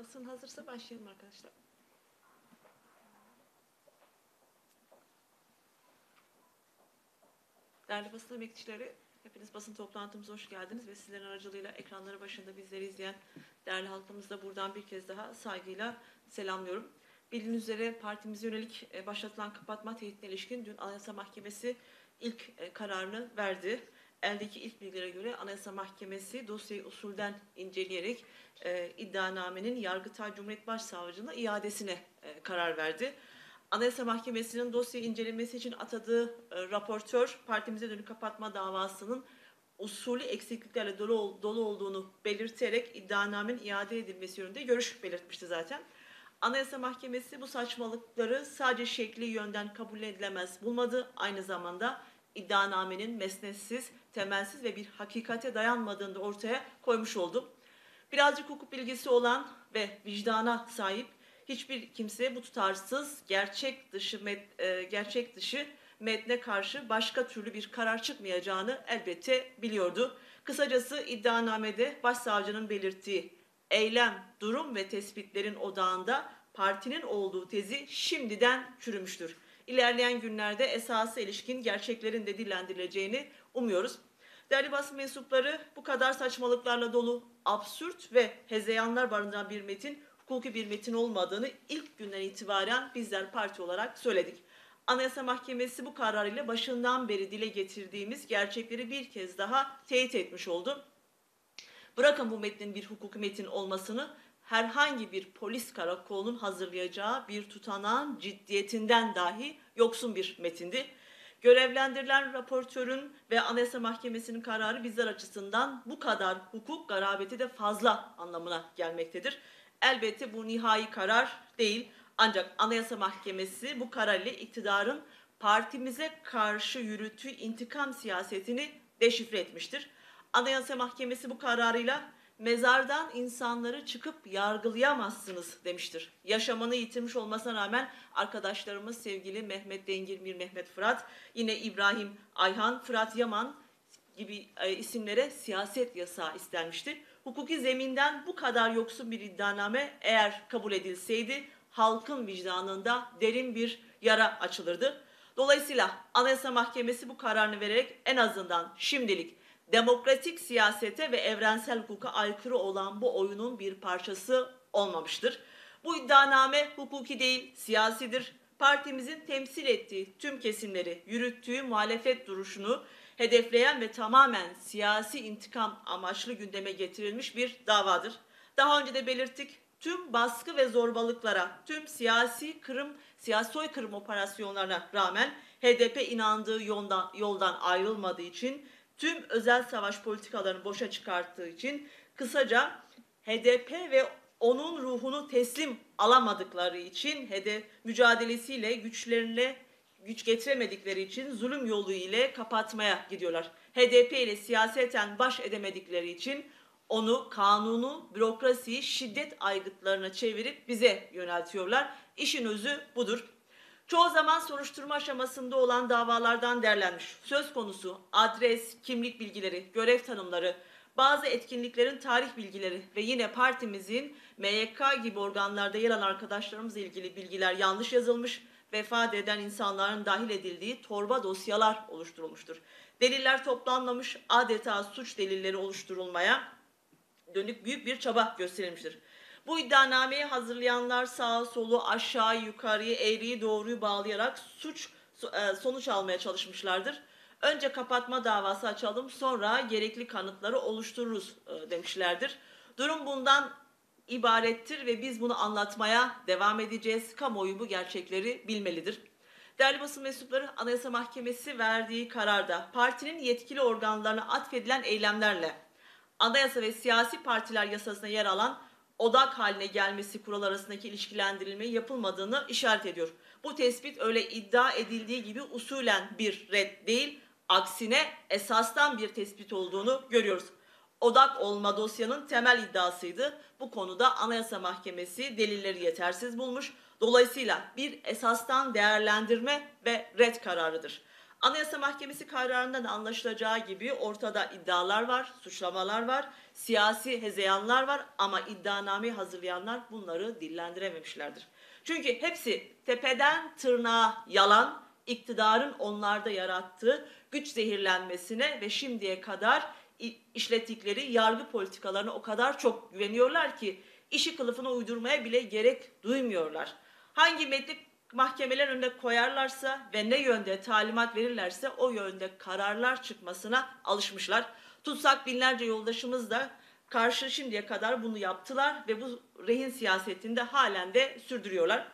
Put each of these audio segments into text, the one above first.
Basın hazırsa başlayalım arkadaşlar. Değerli basın emekçileri, hepiniz basın toplantımıza hoş geldiniz ve sizlerin aracılığıyla ekranları başında bizleri izleyen değerli halkımızı da buradan bir kez daha saygıyla selamlıyorum. Bildiğiniz üzere partimize yönelik başlatılan kapatma tehditine ilişkin dün Anayasa Mahkemesi ilk kararını verdi. Eldeki ilk bilgilere göre Anayasa Mahkemesi dosyayı usulden inceleyerek iddianamenin Yargıtay Cumhuriyet Başsavcılığına iadesine karar verdi. Anayasa Mahkemesi'nin dosyayı incelemesi için atadığı raportör partimize dönük kapatma davasının usulü eksikliklerle dolu olduğunu belirterek iddianamenin iade edilmesi yönünde görüş belirtmişti zaten. Anayasa Mahkemesi bu saçmalıkları sadece şekli yönden kabul edilemez bulmadı. Aynı zamanda iddianamenin mesnetsiz, temelsiz ve bir hakikate dayanmadığını da ortaya koymuş oldu. Birazcık hukuk bilgisi olan ve vicdana sahip hiçbir kimse bu tutarsız, gerçek dışı metne karşı başka türlü bir karar çıkmayacağını elbette biliyordu. Kısacası iddianamede başsavcının belirttiği eylem, durum ve tespitlerin odağında partinin olduğu tezi şimdiden çürümüştür. İlerleyen günlerde esasa ilişkin gerçeklerin de dillendirileceğini umuyoruz. Değerli basın mensupları, bu kadar saçmalıklarla dolu, absürt ve hezeyanlar barındıran bir metin, hukuki bir metin olmadığını ilk günden itibaren bizler parti olarak söyledik. Anayasa Mahkemesi bu kararıyla başından beri dile getirdiğimiz gerçekleri bir kez daha teyit etmiş oldu. Bırakın bu metnin bir hukuki metin olmasını, herhangi bir polis karakolunun hazırlayacağı bir tutanağın ciddiyetinden dahi yoksun bir metindi. Görevlendirilen raportörün ve Anayasa Mahkemesi'nin kararı bizler açısından bu kadar hukuk garabeti de fazla anlamına gelmektedir. Elbette bu nihai karar değil, ancak Anayasa Mahkemesi bu karar ile iktidarın partimize karşı yürüttüğü intikam siyasetini deşifre etmiştir. Anayasa Mahkemesi bu kararıyla mezardan insanları çıkıp yargılayamazsınız demiştir. Yaşamını yitirmiş olmasına rağmen arkadaşlarımız sevgili Mehmet Dengirmir, Mehmet Fırat, yine İbrahim Ayhan, Fırat Yaman gibi isimlere siyaset yasağı istenmiştir. Hukuki zeminden bu kadar yoksun bir iddianame eğer kabul edilseydi halkın vicdanında derin bir yara açılırdı. Dolayısıyla Anayasa Mahkemesi bu kararını vererek en azından şimdilik demokratik siyasete ve evrensel hukuka aykırı olan bu oyunun bir parçası olmamıştır. Bu iddianame hukuki değil, siyasidir. Partimizin temsil ettiği tüm kesimleri, yürüttüğü muhalefet duruşunu hedefleyen ve tamamen siyasi intikam amaçlı gündeme getirilmiş bir davadır. Daha önce de belirttik, tüm baskı ve zorbalıklara, tüm siyasi soykırım operasyonlarına rağmen HDP inandığı yoldan ayrılmadığı için, tüm özel savaş politikalarını boşa çıkarttığı için, kısaca HDP ve onun ruhunu teslim alamadıkları için, mücadelesiyle güç getiremedikleri için zulüm yolu ile kapatmaya gidiyorlar. HDP ile siyaseten baş edemedikleri için onu, kanunu, bürokrasiyi şiddet aygıtlarına çevirip bize yöneltiyorlar. İşin özü budur. Çoğu zaman soruşturma aşamasında olan davalardan derlenmiş. Söz konusu adres, kimlik bilgileri, görev tanımları, bazı etkinliklerin tarih bilgileri ve yine partimizin MYK gibi organlarda yer alan arkadaşlarımızla ilgili bilgiler yanlış yazılmış, vefat eden insanların dahil edildiği torba dosyalar oluşturulmuştur. Deliller toplanmamış, adeta suç delilleri oluşturulmaya dönük büyük bir çaba gösterilmiştir. Bu iddianameyi hazırlayanlar sağa solu, aşağı yukarıyı, eğriyi doğruyu bağlayarak sonuç almaya çalışmışlardır. Önce kapatma davası açalım, sonra gerekli kanıtları oluştururuz demişlerdir. Durum bundan ibarettir ve biz bunu anlatmaya devam edeceğiz. Kamuoyu bu gerçekleri bilmelidir. Değerli basın mensupları, Anayasa Mahkemesi verdiği kararda partinin yetkili organlarına atfedilen eylemlerle Anayasa ve Siyasi Partiler Yasası'na yer alan odak haline gelmesi kuralı arasındaki ilişkilendirilmeyi yapılmadığını işaret ediyor. Bu tespit öyle iddia edildiği gibi usulen bir red değil, aksine esastan bir tespit olduğunu görüyoruz. Odak olma dosyanın temel iddiasıydı. Bu konuda Anayasa Mahkemesi delilleri yetersiz bulmuş. Dolayısıyla bir esastan değerlendirme ve red kararıdır. Anayasa Mahkemesi kararından anlaşılacağı gibi ortada iddialar var, suçlamalar var, siyasi hezeyanlar var ama iddianameyi hazırlayanlar bunları dillendirememişlerdir. Çünkü hepsi tepeden tırnağa yalan, iktidarın onlarda yarattığı güç zehirlenmesine ve şimdiye kadar işlettikleri yargı politikalarına o kadar çok güveniyorlar ki işi kılıfına uydurmaya bile gerek duymuyorlar. Hangi metni mahkemeler önüne koyarlarsa ve ne yönde talimat verirlerse o yönde kararlar çıkmasına alışmışlar. Tutsak binlerce yoldaşımız da karşı şimdiye kadar bunu yaptılar ve bu rehin siyasetinde halen de sürdürüyorlar.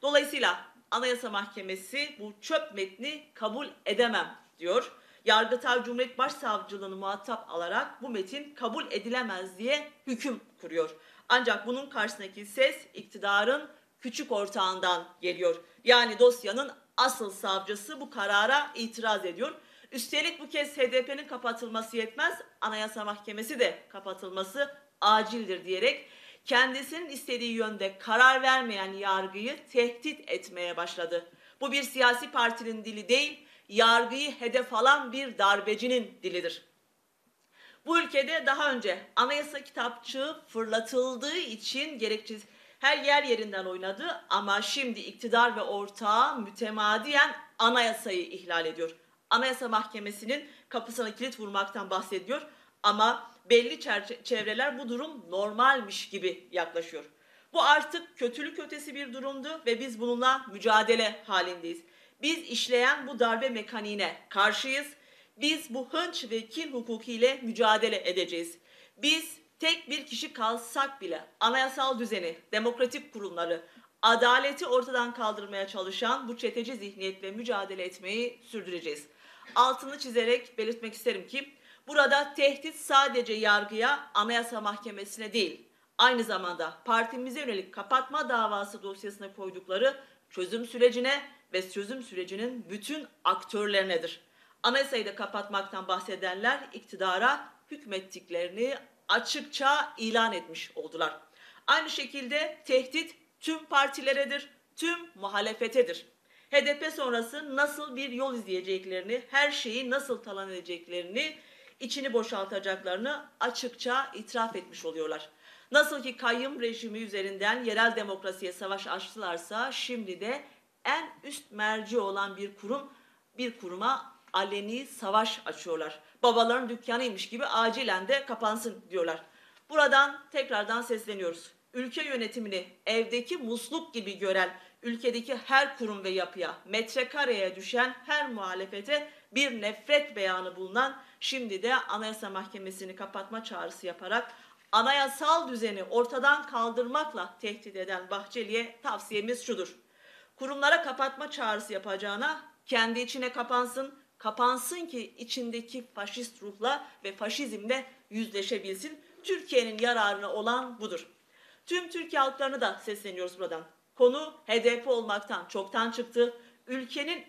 Dolayısıyla Anayasa Mahkemesi bu çöp metni kabul edemem diyor. Yargıtay Cumhuriyet Başsavcılığını muhatap alarak bu metin kabul edilemez diye hüküm kuruyor. Ancak bunun karşısındaki ses iktidarın küçük ortağından geliyor. Yani dosyanın asıl savcısı bu karara itiraz ediyor. Üstelik bu kez HDP'nin kapatılması yetmez, Anayasa Mahkemesi de kapatılması acildir diyerek kendisinin istediği yönde karar vermeyen yargıyı tehdit etmeye başladı. Bu bir siyasi partinin dili değil, yargıyı hedef alan bir darbecinin dilidir. Bu ülkede daha önce anayasa kitapçığı fırlatıldığı için gerekçesiz her yer yerinden oynadı ama şimdi iktidar ve ortağı mütemadiyen anayasayı ihlal ediyor. Anayasa Mahkemesi'nin kapısına kilit vurmaktan bahsediyor ama belli çevreler bu durum normalmiş gibi yaklaşıyor. Bu artık kötülük ötesi bir durumdu ve biz bununla mücadele halindeyiz. Biz işleyen bu darbe mekaniğine karşıyız. Biz bu hınç ve kin hukukiyle mücadele edeceğiz. Biz tek bir kişi kalsak bile anayasal düzeni, demokratik kurumları, adaleti ortadan kaldırmaya çalışan bu çeteci zihniyetle mücadele etmeyi sürdüreceğiz. Altını çizerek belirtmek isterim ki burada tehdit sadece yargıya, Anayasa Mahkemesi'ne değil, aynı zamanda partimize yönelik kapatma davası dosyasına koydukları çözüm sürecine ve çözüm sürecinin bütün aktörlerinedir. Anayasayı da kapatmaktan bahsedenler iktidara hükmettiklerini açıkça ilan etmiş oldular. Aynı şekilde tehdit tüm partileredir, tüm muhalefetedir. HDP sonrası nasıl bir yol izleyeceklerini, her şeyi nasıl talan edeceklerini, içini boşaltacaklarını açıkça itiraf etmiş oluyorlar. Nasıl ki kayyum rejimi üzerinden yerel demokrasiye savaş açtılarsa şimdi de en üst merci olan bir kuruma aleni savaş açıyorlar. Babaların dükkanıymış gibi acilen de kapansın diyorlar. Buradan tekrardan sesleniyoruz. Ülke yönetimini evdeki musluk gibi gören ülkedeki her kurum ve yapıya, metrekareye düşen her muhalefete bir nefret beyanı bulunan şimdi de Anayasa Mahkemesi'ni kapatma çağrısı yaparak anayasal düzeni ortadan kaldırmakla tehdit eden Bahçeli'ye tavsiyemiz şudur. Kurumlara kapatma çağrısı yapacağına kendi içine kapansın ki içindeki faşist ruhla ve faşizmle yüzleşebilsin. Türkiye'nin yararına olan budur. Tüm Türkiye halklarına da sesleniyoruz buradan. Konu HDP olmaktan çoktan çıktı. Ülkenin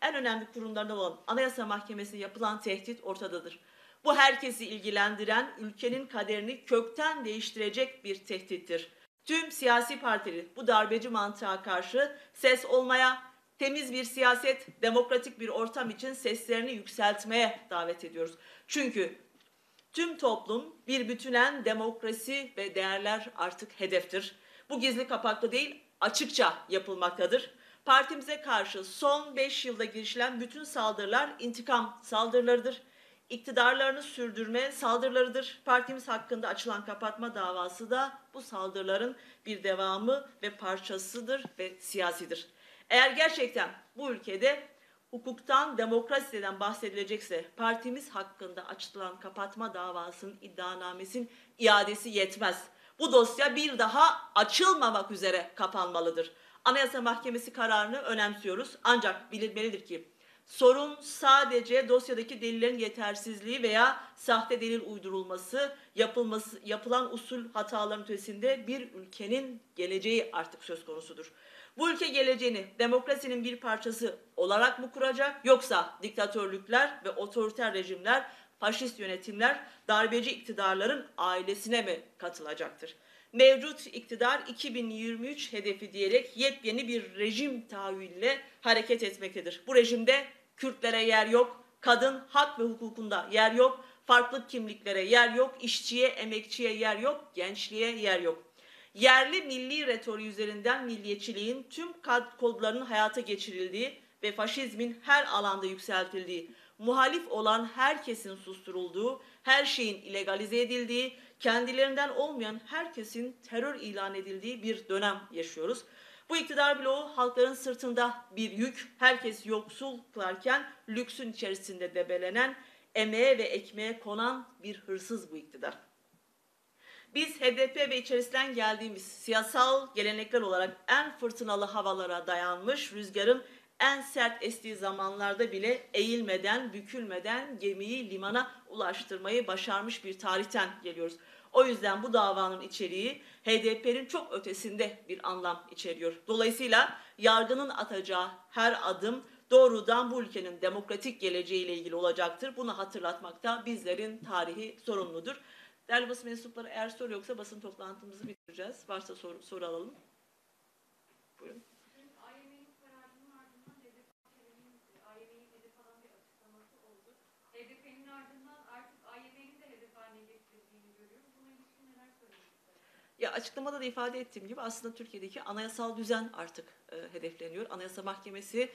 en önemli kurumlarından olan Anayasa Mahkemesi'ne yapılan tehdit ortadadır. Bu herkesi ilgilendiren, ülkenin kaderini kökten değiştirecek bir tehdittir. Tüm siyasi partileri bu darbeci mantığa karşı ses olmaya, temiz bir siyaset, demokratik bir ortam için seslerini yükseltmeye davet ediyoruz. Çünkü tüm toplum bir bütünen demokrasi ve değerler artık hedeftir. Bu gizli kapaklı değil, açıkça yapılmaktadır. Partimize karşı son 5 yılda girişilen bütün saldırılar intikam saldırılarıdır. İktidarlarını sürdürme saldırılarıdır. Partimiz hakkında açılan kapatma davası da bu saldırıların bir devamı ve parçasıdır ve siyasidir. Eğer gerçekten bu ülkede hukuktan, demokrasiden bahsedilecekse partimiz hakkında açılan kapatma davasının iddianamesinin iadesi yetmez. Bu dosya bir daha açılmamak üzere kapanmalıdır. Anayasa Mahkemesi kararını önemsiyoruz ancak bilinmelidir ki sorun sadece dosyadaki delillerin yetersizliği veya sahte delil uydurulması, yapılan usul hatalarının ötesinde bir ülkenin geleceği artık söz konusudur. Bu ülke geleceğini demokrasinin bir parçası olarak mı kuracak yoksa diktatörlükler ve otoriter rejimler, faşist yönetimler, darbeci iktidarların ailesine mi katılacaktır? Mevcut iktidar 2023 hedefi diyerek yepyeni bir rejim tahayyülüyle hareket etmektedir. Bu rejimde Kürtlere yer yok, kadın hak ve hukukunda yer yok, farklı kimliklere yer yok, işçiye, emekçiye yer yok, gençliğe yer yok. Yerli milli retoriği üzerinden milliyetçiliğin tüm kodlarının hayata geçirildiği ve faşizmin her alanda yükseltildiği, muhalif olan herkesin susturulduğu, her şeyin ilegalize edildiği, kendilerinden olmayan herkesin terör ilan edildiği bir dönem yaşıyoruz. Bu iktidar bloğu halkların sırtında bir yük, herkes yoksul kılarken lüksün içerisinde debelenen, emeğe ve ekmeğe konan bir hırsız bu iktidar. Biz HDP ve içerisinden geldiğimiz siyasal gelenekler olarak en fırtınalı havalara dayanmış, rüzgarın en sert estiği zamanlarda bile eğilmeden, bükülmeden gemiyi limana ulaştırmayı başarmış bir tarihten geliyoruz. O yüzden bu davanın içeriği HDP'nin çok ötesinde bir anlam içeriyor. Dolayısıyla yargının atacağı her adım doğrudan bu ülkenin demokratik geleceğiyle ilgili olacaktır. Bunu hatırlatmakta bizlerin tarihi sorumludur. Değerli basın mensupları, eğer soru yoksa basın toplantımızı bitireceğiz. Varsa soru alalım. Buyurun. AYM'nin kararının ardından AYM'nin hedef alan bir açıklaması oldu. HDP'nin ardından artık AYM'nin de hedef haline getirdiğini görüyoruz. Buna ilişkin neler söylemişsiniz? Ya açıklamada da ifade ettiğim gibi aslında Türkiye'deki anayasal düzen artık hedefleniyor. Anayasa Mahkemesi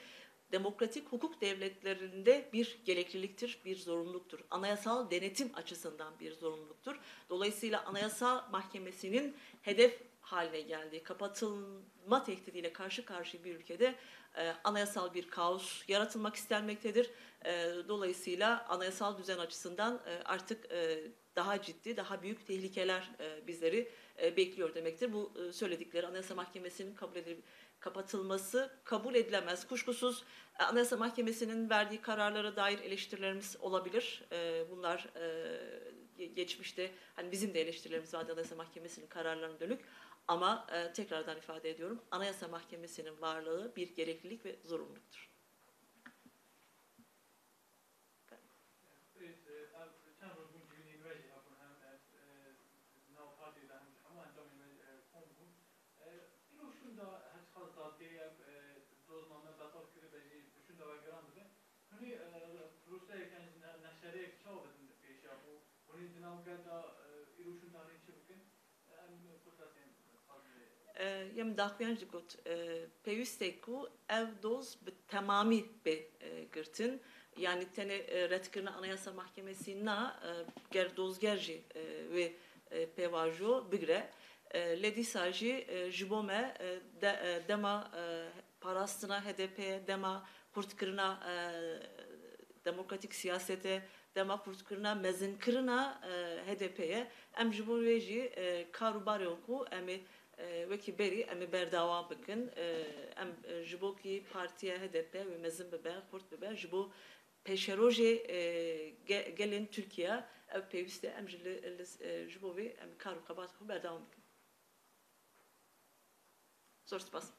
demokratik hukuk devletlerinde bir gerekliliktir, bir zorunluluktur. Anayasal denetim açısından bir zorunluluktur. Dolayısıyla Anayasa Mahkemesi'nin hedef haline geldiği, kapatılma tehdidiyle karşı karşıya bir ülkede anayasal bir kaos yaratılmak istenmektedir. Dolayısıyla anayasal düzen açısından artık daha ciddi, daha büyük tehlikeler bizleri bekliyor demektir. Bu söyledikleri Anayasa Mahkemesi'nin kapatılması kabul edilemez. Kuşkusuz Anayasa Mahkemesi'nin verdiği kararlara dair eleştirilerimiz olabilir. Bunlar geçmişte hani bizim de eleştirilerimiz vardı Anayasa Mahkemesi'nin kararlarına dönük. Ama tekrardan ifade ediyorum, Anayasa Mahkemesi'nin varlığı bir gereklilik ve zorunluluktur. یم داخویان جگوت پیوسته کو ev doz tamami be gırtın yani tene retkirna Anayasa Mahkemesi'na ger dozgerji ve pevajo bigre ledi saji jibome dema parastına HDP dema kurtkırına demokratik siyasete dema kurtkırına mezinkırına HDP'ye em jiboreji karubaryon ku emi وکی بری امی برداوا بکن ام جبو کی پارتیا HDP ve mezin bebe kurt bebe jbo peşeroje gelin Türkiye ev peviste em jbo ve em karu kabat berdawam bikın. Zor spas.